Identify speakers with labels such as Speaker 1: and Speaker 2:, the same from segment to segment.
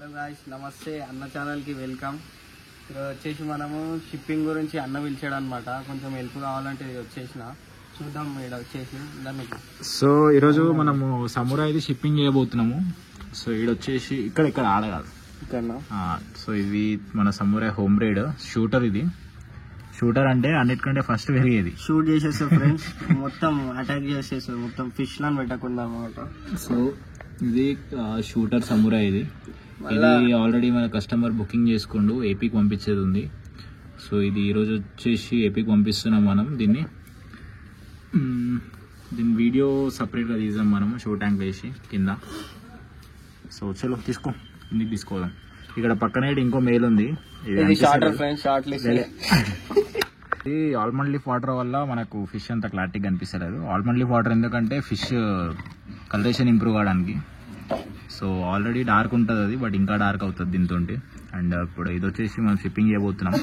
Speaker 1: Hello guys, నమస్తే. అన్న ఛానల్కి వెల్కమ్. ఈరోజు వచ్చేసి మనము షిప్పింగ్ గురించి అన్న పిలిచాడు అనమాట. కొంచెం హెల్ప్ కావాలంటే వచ్చేసిన చూద్దాం ఇక్కడ వచ్చేసి మీకు.
Speaker 2: సో ఈరోజు మనము సమురాయిది షిప్పింగ్ చేయబోతున్నాము. సో ఈడొచ్చేసి ఇక్కడ ఆడగాదు
Speaker 1: ఇక్కడ.
Speaker 2: సో ఇది మన సమురాయ్ హోమ్ రేడ్ షూటర్. ఇది షూటర్ అంటే అన్నిటికంటే ఫస్ట్ పెరిగేది
Speaker 1: షూట్ చేసేస్తారు ఫ్రెండ్స్. మొత్తం అటాక్ చేసేస్తారు, మొత్తం ఫిష్ లాన్ పెట్టకుండా అనమాట.
Speaker 2: సో ఇది షూటర్ సమురాయ్. ఇది ఆల్రెడీ మన కస్టమర్ బుకింగ్ చేసుకుంటూ ఏపీకి పంపించేది ఉంది. సో ఇది ఈరోజు వచ్చేసి ఏపీకి పంపిస్తున్నాం మనం. దీని వీడియో సపరేట్గా తీసాం మనము, షో ట్యాంక్ వేసి కింద. సో చలో కిందికి తీసుకోదాం. ఇక్కడ పక్కన ఇంకో మెయిల్ ఉంది. ఇది ఆల్మండ్ లీఫ్ వాటర్ వల్ల మనకు ఫిష్ అంత క్లారిటీగా కనిపిస్తలేదు. ఆల్మండ్ లీఫ్ వాటర్ ఎందుకంటే ఫిష్ కలరేషన్ ఇంప్రూవ్ కావడానికి. సో ఆల్రెడీ డార్క్ ఉంటుంది అది, బట్ ఇంకా డార్క్ అవుతుంది దీంతో. అండ్ ఇప్పుడు ఇది వచ్చేసి మనం షిప్పింగ్ చేయబోతున్నాం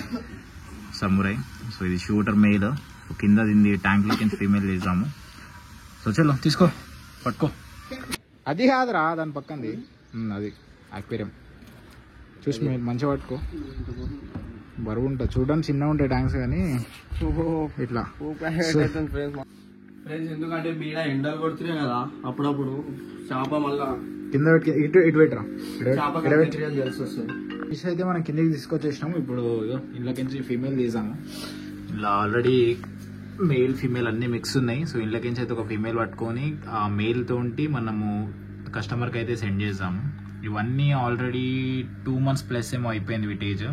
Speaker 2: సమురాయ్. సో ఇది షూటర్ మెయిల్. సో కింద దీన్ని ట్యాంక్లోకి ఫీమేల్ వేసాము. సో చలో పట్టుకో. అది కాదురా, దాని పక్కంది అది అక్వేరియం. చూసి మీరు మంచిగా పట్టుకో. బరువు ఉంటుంది చూడడానికి, చిన్నగా ఉంటాయి ట్యాంక్స్ కానీ ఇట్లా
Speaker 1: ఫ్రెండ్స్. ఎందుకంటే బీడ ఎండలు కొడుతున్నాయి కదా, అప్పుడప్పుడు చేప మళ్ళా
Speaker 2: కింద ఇటు పెట్టరా
Speaker 1: తెలిసి వస్తుంది.
Speaker 2: ఫిష్ అయితే మనం కిందకి తీసుకొచ్చేసినాము. ఇప్పుడు ఇంట్లోకించి ఫీమేల్ తీసాము. ఇలా ఆల్రెడీ మేల్ ఫీమేల్ అన్ని మిక్స్ ఉన్నాయి. సో ఇంట్లోకించి అయితే ఒక ఫీమేల్ పట్టుకొని ఆ మేల్ తోటి మనము కస్టమర్కి అయితే సెండ్ చేసాము. ఇవన్నీ ఆల్రెడీ 2 months ప్లస్ ఏమో అయిపోయింది విటేజ్.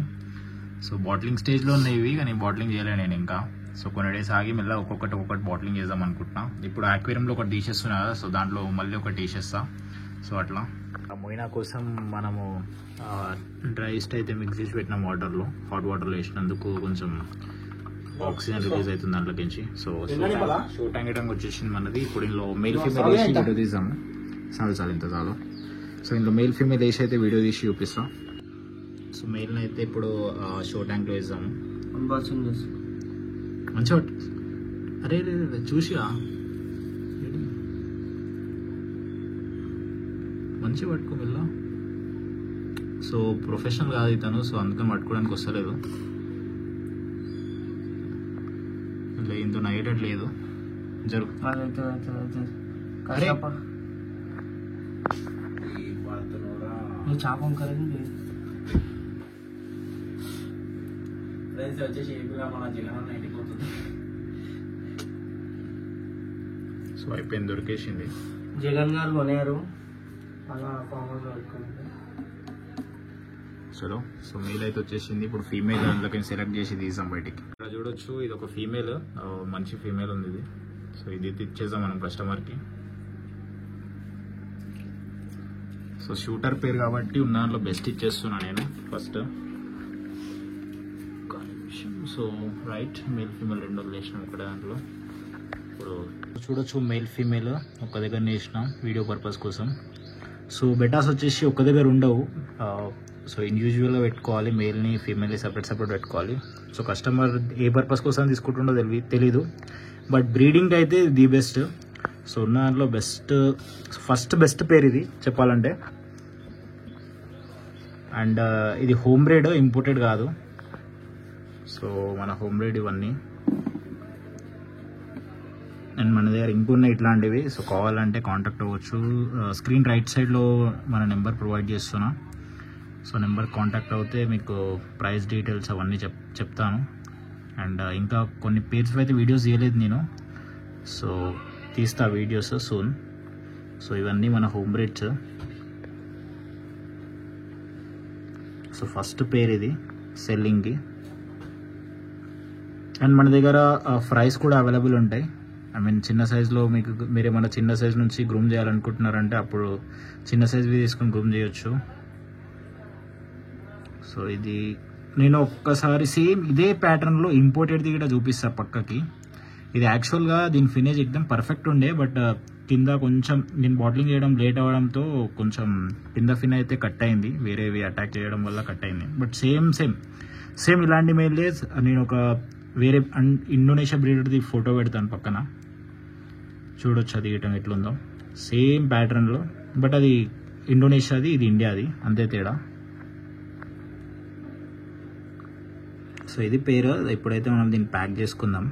Speaker 2: సో బాటిలింగ్ స్టేజ్లో ఉన్నాయి ఇవి, కానీ బాటిలింగ్ చేయలేను నేను ఇంకా. సో కొన్ని డేస్ ఆగి మళ్ళీ ఒక్కొక్కటి బాటిలింగ్ చేద్దాం అనుకుంటున్నా. ఇప్పుడు ఆక్వేరియంలో ఒకటి తీసేస్తున్నా కదా, సో దాంట్లో మళ్ళీ ఒకటి తీసేస్తా. సో అట్లా మొయినా కోసం మనము డ్రై ఇస్ట్ అయితే మిక్స్ చేసి పెట్టినాం వాటర్లో. హాట్ వాటర్లో వేసినందుకు కొంచెం ఆక్సిజన్ రిలీజ్ అవుతుంది దాంట్లోకించి. సో షో ట్యాంక్ వచ్చేసింది మనది. ఇప్పుడు ఇందులో మెయిల్ ఫీమేల్ వేసి వీడియో తీసాము. చాలు ఇంత చాలు. సో ఇందులో మెయిల్ ఫీమేల్ వేసి అయితే వీడియో తీసి చూపిస్తాం. సో మెయిల్ని అయితే ఇప్పుడు షో ట్యాంక్లో వేసాము. మంచిగా అరే చూసిరా, మంచిగా పట్టుకో వెళ్ళా. సో ప్రొఫెషనల్ కాదు ఇతను, సో అందుకని పట్టుకోవడానికి వస్తలేదు. ఇంత అయ్యేటట్లేదు జరుగు.
Speaker 1: చేపం కలిగింది ఫ్రెండ్స్. వచ్చేసి ఏపీగా మన జిల్లా ఎండిపోతుంది.
Speaker 2: సో అయిపోయింది, దొరికేసింది.
Speaker 1: జగన్ గారు కొనేరు అలా ఫార్మర్స్ పట్టుకుంది.
Speaker 2: చలో సో మెయిల్ అయితే వచ్చేసింది. ఇప్పుడు ఫీమేల్ అందులోకి సెలెక్ట్ చేసి తీసాం బయటికి. ఇక్కడ చూడొచ్చు, ఇది ఒక ఫీమేల్, మంచి ఫీమేల్ ఉంది ఇది. సో ఇది ఇచ్చేసాం మనం కస్టమర్కి. సో షూటర్ పేరు కాబట్టి ఉన్న దాంట్లో బెస్ట్ ఇచ్చేస్తున్నా నేను first. So right, male female రెండు వేసినాం ఇక్కడ దాంట్లో. ఇప్పుడు చూడొచ్చు మెయిల్ ఫీమేల్ ఒక దగ్గర వేసినాం వీడియో పర్పస్ కోసం. సో బెటాస్ వచ్చేసి ఒక దగ్గర ఉండవు. సో ఇండివిజువల్గా పెట్టుకోవాలి, మెయిల్ని ఫీమేల్ని సపరేట్ పెట్టుకోవాలి. సో కస్టమర్ ఏ పర్పస్ కోసం తీసుకుంటుండో తెలీదు, బట్ బ్రీడింగ్ అయితే ది బెస్ట్. సో ఉన్న దాంట్లో బెస్ట్ పేరు ఇది చెప్పాలంటే. అండ్ ఇది హోమ్ బ్రీడ్, ఇంపోర్టెడ్ కాదు. సో మన హోమ్ బ్రీడ్ ఇవన్నీ. అండ్ మన దగ్గర ఇంకున్నాయి ఇట్లాంటివి. సో కావాలంటే కాంటాక్ట్ అవ్వచ్చు. స్క్రీన్ రైట్ సైడ్లో మన నెంబర్ ప్రొవైడ్ చేస్తున్నా. సో నెంబర్ కాంటాక్ట్ అవుతే మీకు ప్రైస్ డీటెయిల్స్ అవన్నీ చెప్తాను. అండ్ ఇంకా కొన్ని పేర్స్ అయితే వీడియోస్ తీయలేదు నేను, సో తీస్తా వీడియోస్ సూన్. సో ఇవన్నీ మన హోమ్ బ్రీడ్స్. సో ఫస్ట్ పేరు ఇది సెల్లింగ్కి. అండ్ మన దగ్గర ఫ్రైస్ కూడా అవైలబుల్ ఉంటాయి. ఐ మీన్ చిన్న సైజులో మీరు ఏమైనా చిన్న సైజ్ నుంచి గ్రూమ్ చేయాలనుకుంటున్నారంటే అప్పుడు చిన్న సైజ్వి తీసుకొని గ్రూమ్ చేయొచ్చు. సో ఇది నేను ఒక్కసారి సేమ్ ఇదే ప్యాటర్న్లో ఇంపోర్టెడ్ది కూడా చూపిస్తా పక్కకి. ఇది యాక్చువల్గా దీని ఫినిష్ ఎక్దమ్ పర్ఫెక్ట్ ఉండే, బట్ కింద కొంచెం నేను బాటిలింగ్ చేయడం లేట్ అవ్వడంతో కొంచెం కింద ఫిన్ అయితే కట్ అయింది, వేరేవి అటాక్ చేయడం వల్ల కట్ అయింది. బట్ సేమ్ ఇలాంటి మెయిల్లే నేను ఒక వేరే ఇండోనేషియా బ్రీడర్ది ఫోటో పెడతాను పక్కన, చూడొచ్చు అది ఇయటం ఎట్లుందో. సేమ్ ప్యాటర్న్లో, బట్ అది ఇండోనేషియాది, ఇది ఇండియాది, అంతే తేడా. సో ఇది పేరు. ఇప్పుడైతే మనం దీన్ని ప్యాక్ చేసుకుందాం.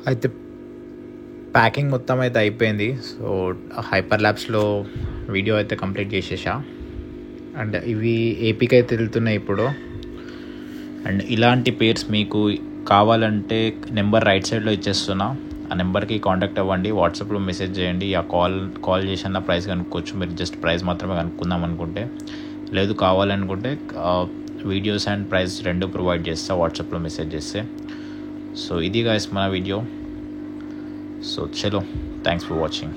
Speaker 2: అయితే ప్యాకింగ్ మొత్తం అయితే అయిపోయింది. సో హైపర్ ల్యాబ్స్లో వీడియో అయితే కంప్లీట్ చేసేసా. అండ్ ఇవి ఏపీకి అయితే వెళ్తున్నాయి ఇప్పుడు. అండ్ ఇలాంటి పేర్స్ మీకు కావాలంటే నెంబర్ రైట్ సైడ్లో ఇచ్చేస్తున్నా. ఆ నెంబర్కి కాంటాక్ట్ అవ్వండి, వాట్సాప్లో మెసేజ్ చేయండి. ఆ కాల్ చేసిన ప్రైస్ కనుక్కోవచ్చు. మీరు జస్ట్ ప్రైస్ మాత్రమే కనుక్కుందాం అనుకుంటే, లేదు కావాలనుకుంటే వీడియోస్ అండ్ ప్రైస్ రెండు ప్రొవైడ్ చేస్తా వాట్సాప్లో మెసేజ్ చేస్తే. సో ఇది గైస్ మన వీడియో. సో చలో, థ్యాంక్స్ ఫర్ వాచింగ్.